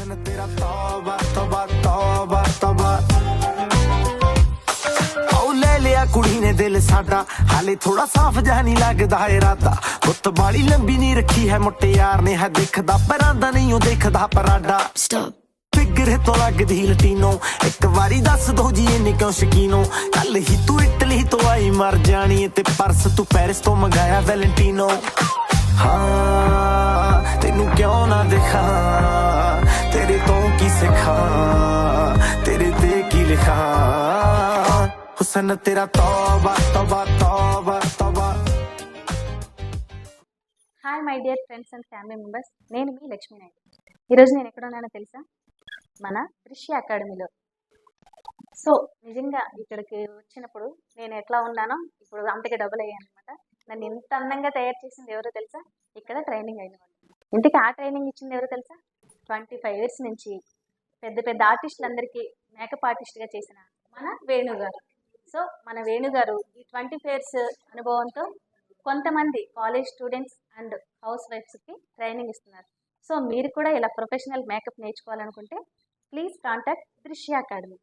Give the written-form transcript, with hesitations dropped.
हुस्न तेरा तौबा तौबा तौबा तौबा आओ ले लिया कुड़ी ने दिल साडा हाले थोड़ा साफ जा नहीं लगदा इरादा गुत्त बाली लंबी नहीं रखी है मुट्टे यार ने है दिखदा परांदा नहीं ओ देखदा पराडा फिगर तो लगदी लटीनो एक बारी दस दो जी इन्ने क्यों शकीनो कल ही तू इटली तो आई मर जानी ते परस तू पेरिस तो मंगाया वैलेंटिनो हाँ तेनू क्यों ना दिखा तेरे तो की सिखा तेरे ते की लिखा हुस्न तेरा तौबा तौबा तौबा तौबा hi my dear friends and family members, నేను మీ లక్ష్మీ నాయుడు. ఈరోజు నేను ఎక్కడ ఉన్నానో తెలుసా? మన దృశ్య అకాడమీలో. సో నిజంగా ఇక్కడికి వచ్చినప్పుడు నేను ఎట్లా ఉన్నానో ఇప్పుడు అంతగా డబుల్ అయ్యాను అనమాట. నన్ను ఇంత అందంగా తయారు చేసింది ఎవరో తెలుసా? ఇక్కడ ట్రైనింగ్ అయిన వాళ్ళు. ఇంటికి ఆ ట్రైనింగ్ ఇచ్చింది ఎవరో తెలుసా? 25 years నుంచి పెద్ద పెద్ద ఆర్టిస్టులందరికీ మేకప్ ఆర్టిస్ట్గా చేసిన మన వేణుగారు. సో మన వేణుగారు ఈ 25 years అనుభవంతో కొంతమంది కాలేజ్ స్టూడెంట్స్ అండ్ హౌస్ వైఫ్స్కి ట్రైనింగ్ ఇస్తున్నారు. సో మీరు కూడా ఇలా ప్రొఫెషనల్ మేకప్ నేర్చుకోవాలనుకుంటే ప్లీజ్ కాంటాక్ట్ దృశ్య అకాడమీ.